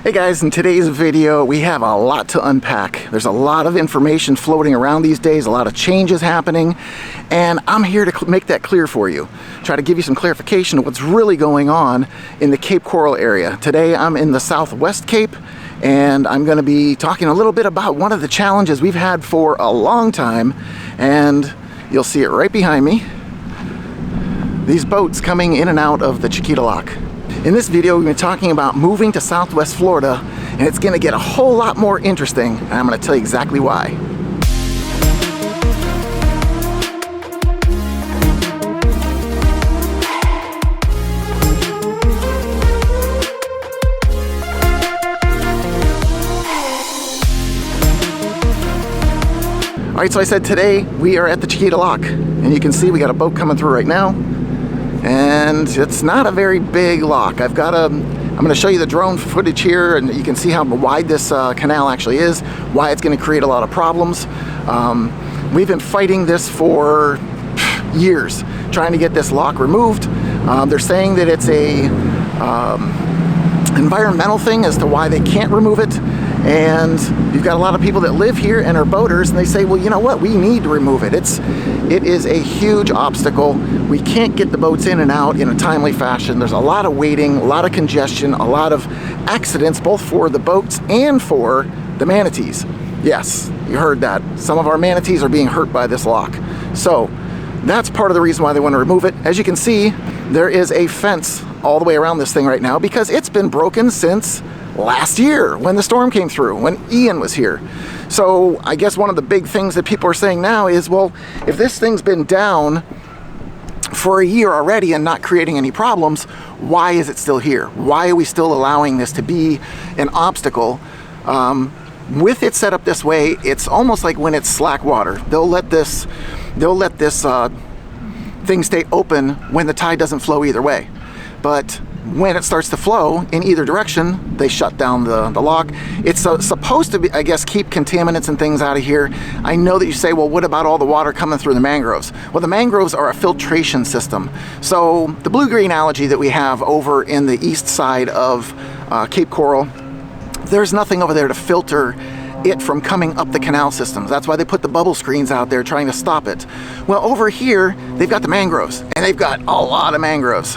Hey guys, in today's video we have a lot to unpack. There's a lot of information floating around these days, a lot of changes happening, and I'm here to make that clear for you. Try to give you some clarification of what's really going on in the Cape Coral area. Today I'm in the Southwest Cape, and I'm going to be talking a little bit about one of the challenges we've had for a long time, and you'll see it right behind me. These boats coming in and out of the Chiquita Lock. In this video, we've been talking about moving to Southwest Florida, and it's going to get a whole lot more interesting, and I'm going to tell you exactly why. All right, so I said today we are at the Chiquita Lock, and you can see we got a boat coming through right now. And it's not a very big lock. I'm going to show you the drone footage here, and you can see how wide this canal actually is, why it's going to create a lot of problems. We've been fighting this for years, trying to get this lock removed. They're saying that it's a environmental thing as to why they can't remove it. And you've got a lot of people that live here and are boaters, and they say, well, you know what, we need to remove it. It is a huge obstacle. We can't get the boats in and out in a timely fashion. There's a lot of waiting, a lot of congestion, a lot of accidents, both for the boats and for the manatees. Yes, you heard that. Some of our manatees are being hurt by this lock. So that's part of the reason why they want to remove it. As you can see, there is a fence all the way around this thing right now because it's been broken since last year when the storm came through, when Ian was here. So I guess one of the big things that people are saying now is, well, if this thing's been down for a year already and not creating any problems, why is it still here? Why are we still allowing this to be an obstacle? With it set up this way, it's almost like when it's slack water. They'll let this thing stay open when the tide doesn't flow either way. But when it starts to flow in either direction, they shut down the lock. It's supposed to be, I guess, keep contaminants and things out of here. I know that you say, well, what about all the water coming through the mangroves? Well, the mangroves are a filtration system. So the blue-green algae that we have over in the east side of Cape Coral, there's nothing over there to filter it from coming up the canal systems. That's why they put the bubble screens out there trying to stop it. Well, over here, they've got the mangroves, and they've got a lot of mangroves.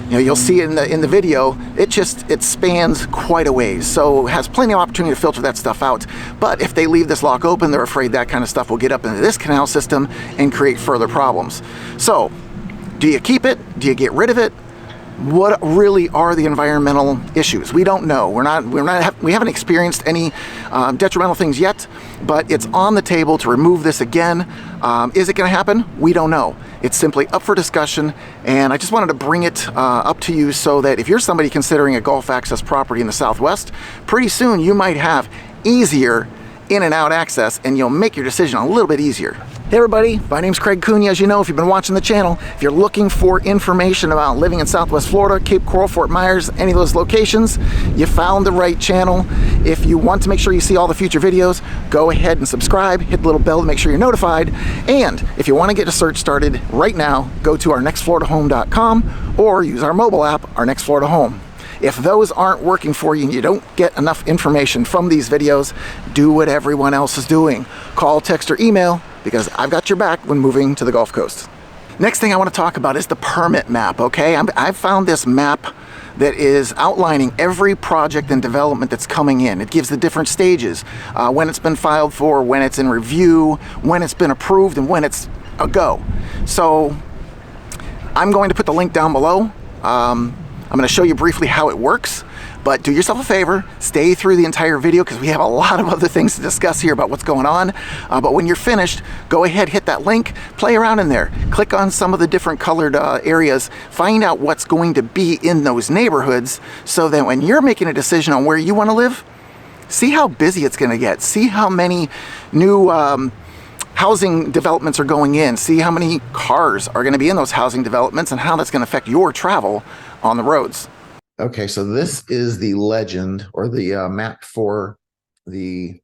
You know, you'll see in the video, it spans quite a ways, so has plenty of opportunity to filter that stuff out. But if they leave this lock open, they're afraid that kind of stuff will get up into this canal system and create further problems. So, do you keep it? Do you get rid of it? What really are the environmental issues? We don't know. We haven't experienced any detrimental things yet, but it's on the table to remove this again. Is it going to happen? We don't know. It's simply up for discussion, and I just wanted to bring it up to you so that if you're somebody considering a Gulf access property in the Southwest, pretty soon you might have easier in and out access, and you'll make your decision a little bit easier. Hey everybody, my name's Cunha. As you know, if you've been watching the channel, if you're looking for information about living in Southwest Florida, Cape Coral, Fort Myers, any of those locations, you found the right channel. If you want to make sure you see all the future videos, go ahead and subscribe, hit the little bell to make sure you're notified. And if you want to get a search started right now, go to ournextfloridahome.com or use our mobile app, Our Next Florida Home. If those aren't working for you and you don't get enough information from these videos, do what everyone else is doing. Call, text, or email, because I've got your back when moving to the Gulf Coast. Next thing I want to talk about is the permit map, okay? I've found this map that is outlining every project and development that's coming in. It gives the different stages, when it's been filed for, when it's in review, when it's been approved, and when it's a go. So I'm going to put the link down below. I'm going to show you briefly how it works, but do yourself a favor, stay through the entire video because we have a lot of other things to discuss here about what's going on. But when you're finished, go ahead, hit that link, play around in there, click on some of the different colored areas, find out what's going to be in those neighborhoods so that when you're making a decision on where you want to live, see how busy it's going to get, see how many new housing developments are going in, see how many cars are going to be in those housing developments and how that's going to affect your travel on the roads. Okay, so this is the legend or the map for the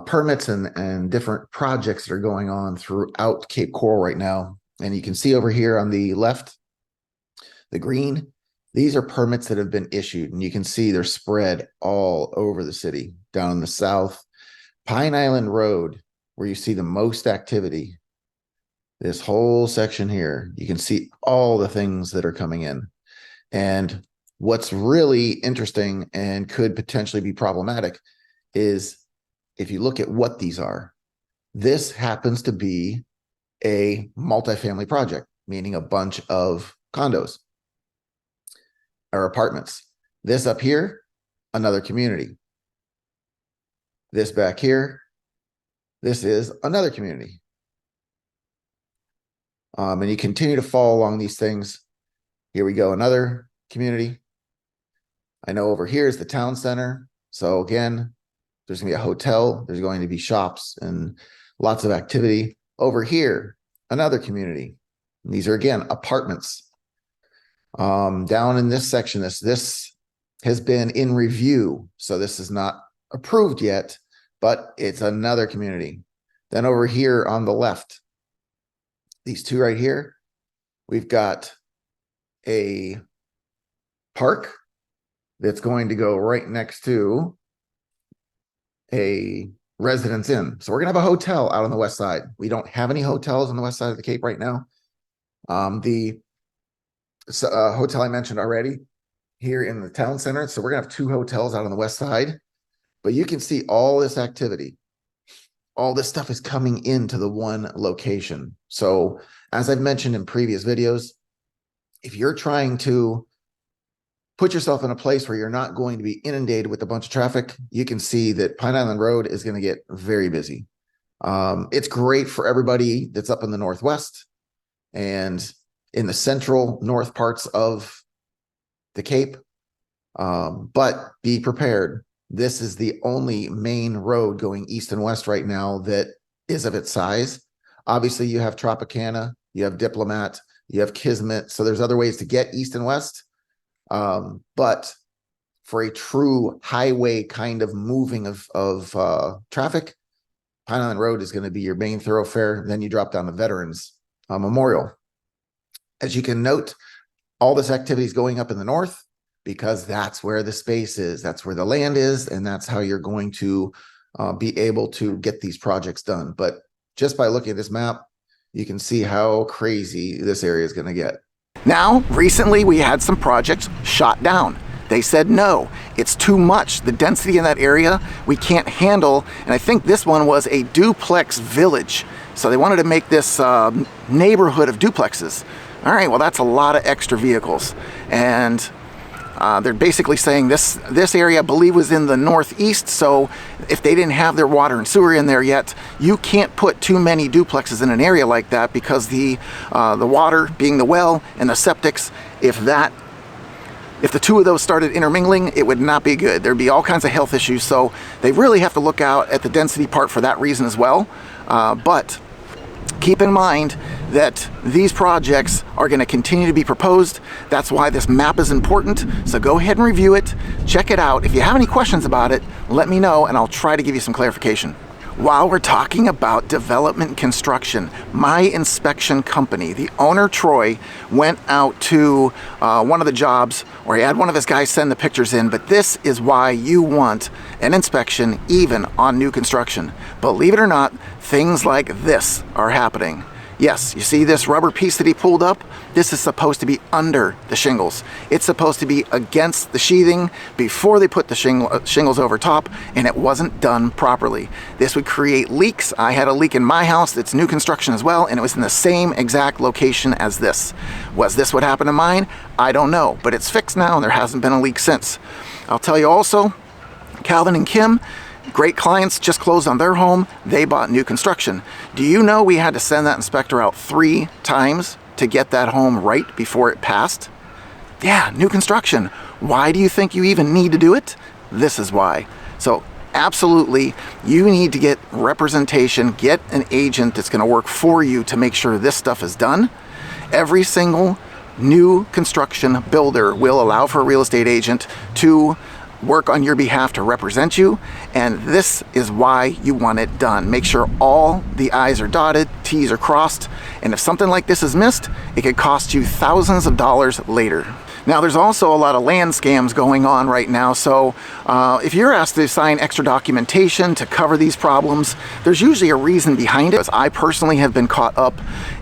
permits and different projects that are going on throughout Cape Coral right now. And you can see over here on the left, the green These are permits that have been issued, and you can see they're spread all over the city. Down in the south, Pine Island Road, where you see the most activity, this whole section here, you can see all the things that are coming in. And what's really interesting and could potentially be problematic is if you look at what these are, this happens to be a multifamily project, meaning a bunch of condos or apartments. This up here, another community. This back here, this is another community. And you continue to follow along these things. Here we go, another community. I know over here is the town center. So again, there's gonna be a hotel, there's going to be shops and lots of activity. Over here, another community. And these are again, apartments. Down in this section, this has been in review. So this is not approved yet, but it's another community. Then over here on the left, these two right here, we've got a park that's going to go right next to a residence inn. So we're gonna have a hotel out on the west side. We don't have any hotels on the west side of the Cape right now. The hotel I mentioned already here in the town center. So we're gonna have 2 hotels out on the west side, but you can see all this activity. All this stuff is coming into the one location. So as I've mentioned in previous videos, if you're trying to put yourself in a place where you're not going to be inundated with a bunch of traffic, you can see that Pine Island Road is going to get very busy. It's great for everybody that's up in the Northwest and in the central north parts of the Cape. But be prepared. This is the only main road going east and west right now that is of its size. Obviously, you have Tropicana, you have Diplomat, you have Kismet. So there's other ways to get east and west. But for a true highway kind of moving of traffic, Pine Island Road is going to be your main thoroughfare. Then you drop down to Veterans Memorial. As you can note, all this activity is going up in the north because that's where the space is, that's where the land is, and that's how you're going to be able to get these projects done. But just by looking at this map, you can see how crazy this area is going to get. Now, recently we had some projects shot down. They said, no, it's too much. The density in that area, we can't handle. And I think this one was a duplex village. So they wanted to make this neighborhood of duplexes. All right, well, that's a lot of extra vehicles. And they're basically saying this area, I believe, was in the northeast. So if they didn't have their water and sewer in there yet, you can't put too many duplexes in an area like that because the water being the well and the septics, if the two of those started intermingling, it would not be good. There'd be all kinds of health issues. So they really have to look out at the density part for that reason as well. But keep in mind that these projects are going to continue to be proposed. That's why this map is important. So go ahead and review it, check it out. If you have any questions about it, let me know and I'll try to give you some clarification. While we're talking about development and construction, my inspection company, the owner Troy, went out to one of the jobs, or he had one of his guys send the pictures in, but this is why you want an inspection even on new construction. Believe it or not, things like this are happening. Yes, you see this rubber piece that he pulled up? This is supposed to be under the shingles. It's supposed to be against the sheathing before they put the shingles over top, and it wasn't done properly. This would create leaks. I had a leak in my house that's new construction as well, and it was in the same exact location as this. Was this what happened to mine? I don't know, but it's fixed now and there hasn't been a leak since. I'll tell you also, Calvin and Kim, great clients, just closed on their home. They bought new construction. Do you know we had to send that inspector out 3 times to get that home right before it passed? Yeah, new construction. Why do you think you even need to do it? This is why. So absolutely, you need to get representation, get an agent that's going to work for you to make sure this stuff is done. Every single new construction builder will allow for a real estate agent to work on your behalf to represent you, and this is why you want it done. Make sure all the I's are dotted, T's are crossed, and if something like this is missed, it could cost you thousands of dollars later. Now, there's also a lot of land scams going on right now, so if you're asked to sign extra documentation to cover these problems, there's usually a reason behind it. I personally have been caught up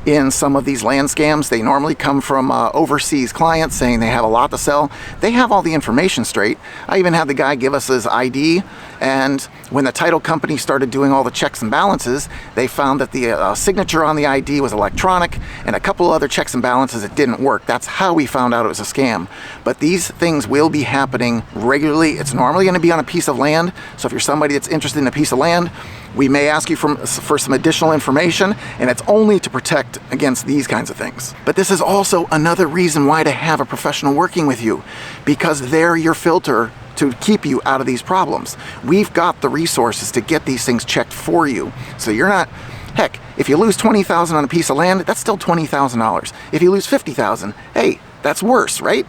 in some of these land scams. They normally come from overseas clients saying they have a lot to sell. They have all the information straight. I even had the guy give us his ID, and when the title company started doing all the checks and balances, they found that the signature on the ID was electronic, and a couple other checks and balances that didn't work. That's how we found out it was a scam. But these things will be happening regularly. It's normally going to be on a piece of land, so if you're somebody that's interested in a piece of land, we may ask you for some additional information, and it's only to protect against these kinds of things. But this is also another reason why to have a professional working with you, because they're your filter to keep you out of these problems. We've got the resources to get these things checked for you, so you're not, heck, if you lose $20,000 on a piece of land, that's still $20,000. If you lose $50,000, hey, that's worse, right?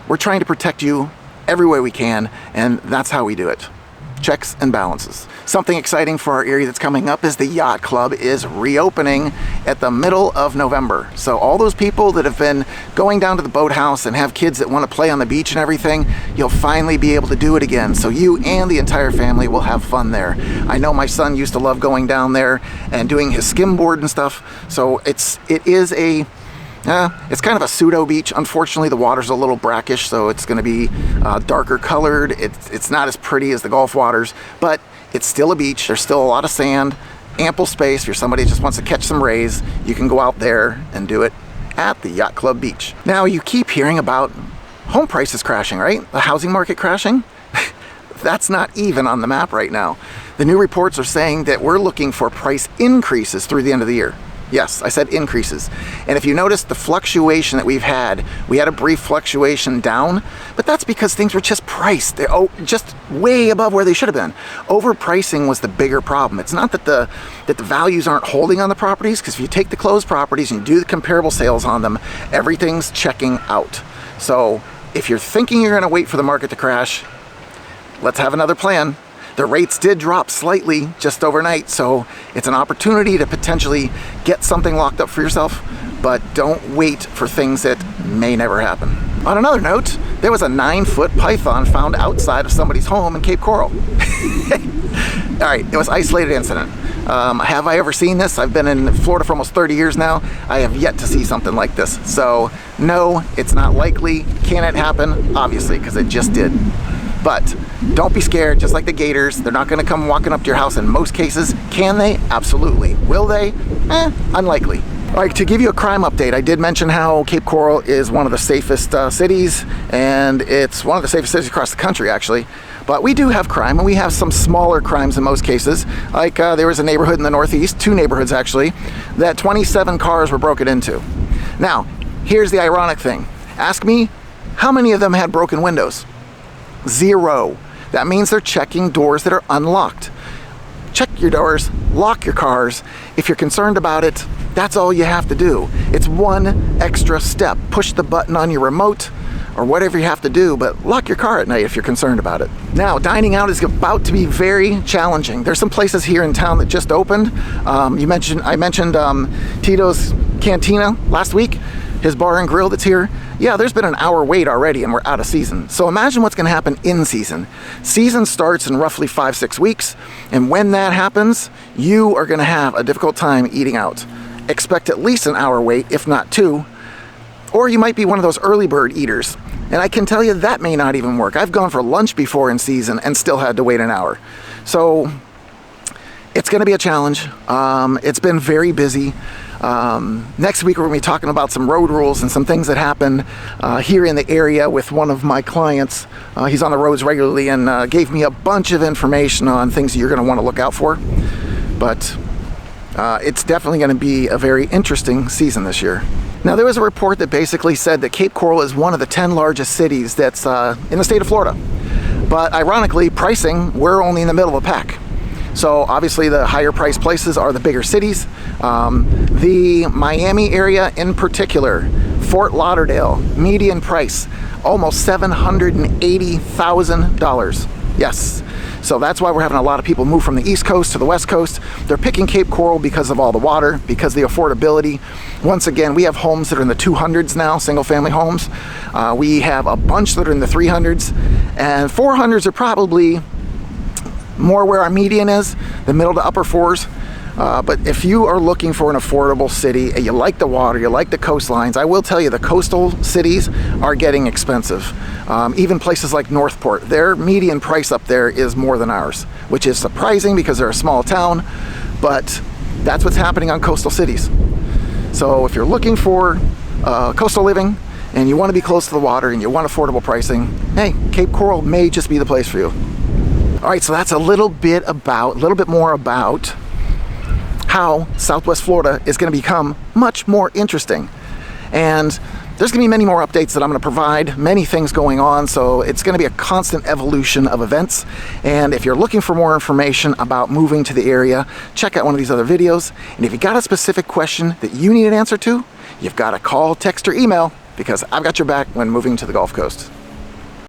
We're trying to protect you every way we can, and that's how we do it. Checks and balances. Something exciting for our area that's coming up is the Yacht Club is reopening at the middle of November. So all those people that have been going down to the boathouse and have kids that want to play on the beach and everything, you'll finally be able to do it again. So you and the entire family will have fun there. I know my son used to love going down there and doing his skimboard and stuff. So it's kind of a pseudo beach. Unfortunately, the water's a little brackish, so it's going to be darker colored. It's not as pretty as the Gulf waters, but it's still a beach. There's still a lot of sand, ample space. If you're somebody who just wants to catch some rays, you can go out there and do it at the Yacht Club Beach. Now, you keep hearing about home prices crashing, right? The housing market crashing? That's not even on the map right now. The new reports are saying that we're looking for price increases through the end of the year. Yes, I said increases. And if you notice the fluctuation that we had a brief fluctuation down, but that's because things were just priced. They're just way above where they should have been. Overpricing was the bigger problem. It's not that the values aren't holding on the properties, because if you take the closed properties and you do the comparable sales on them, everything's checking out. So if you're thinking you're gonna wait for the market to crash, let's have another plan. The rates did drop slightly just overnight, so it's an opportunity to potentially get something locked up for yourself, but don't wait for things that may never happen. On another note, there was a 9-foot python found outside of somebody's home in Cape Coral. All right, it was an isolated incident. Have I ever seen this? I've been in Florida for almost 30 years now. I have yet to see something like this. So no, it's not likely. Can it happen? Obviously, because it just did. But don't be scared, just like the gators. They're not gonna come walking up to your house in most cases. Can they? Absolutely. Will they? Unlikely. All right, to give you a crime update, I did mention how Cape Coral is one of the safest cities, and it's one of the safest cities across the country, actually. But we do have crime, and we have some smaller crimes in most cases. Like there was a neighborhood in the Northeast, 2 neighborhoods actually, that 27 cars were broken into. Now, here's the ironic thing. Ask me, how many of them had broken windows? 0. That means they're checking doors that are unlocked. Check your doors, lock your cars. If you're concerned about it, that's all you have to do. It's one extra step. Push the button on your remote or whatever you have to do, but lock your car at night if you're concerned about it. Now, dining out is about to be very challenging. There's some places here in town that just opened. I mentioned Tito's Cantina last week, his bar and grill that's here. Yeah, there's been an hour wait already and we're out of season. So imagine what's gonna happen in season. Season starts in roughly 5-6 weeks, and when that happens, you are gonna have a difficult time eating out. Expect at least an hour wait, if not 2, or you might be one of those early bird eaters. And I can tell you that may not even work. I've gone for lunch before in season and still had to wait an hour. So it's gonna be a challenge. It's been very busy. Next week we're going to be talking about some road rules and some things that happen here in the area with one of my clients. He's on the roads regularly and gave me a bunch of information on things that you're going to want to look out for. But it's definitely going to be a very interesting season this year. Now, there was a report that basically said that Cape Coral is one of the 10 largest cities that's in the state of Florida. But ironically, pricing, we're only in the middle of the pack. So obviously the higher priced places are the bigger cities. The Miami area in particular, Fort Lauderdale, median price, almost $780,000. Yes. So that's why we're having a lot of people move from the East Coast to the West Coast. They're picking Cape Coral because of all the water, because of the affordability. Once again, we have homes that are in the 200s now, single family homes. We have a bunch that are in the 300s, and 400s are probably more where our median is, the middle to upper 4s. But if you are looking for an affordable city and you like the water, you like the coastlines, I will tell you the coastal cities are getting expensive. Even places like Northport, their median price up there is more than ours, which is surprising because they're a small town, but that's what's happening on coastal cities. So if you're looking for coastal living and you want to be close to the water and you want affordable pricing, hey, Cape Coral may just be the place for you. All right, so that's a little bit more about how Southwest Florida is going to become much more interesting. And there's going to be many more updates that I'm going to provide, many things going on, so it's going to be a constant evolution of events. And if you're looking for more information about moving to the area, check out one of these other videos. And if you got a specific question that you need an answer to, you've got to call, text, or email, because I've got your back when moving to the Gulf Coast.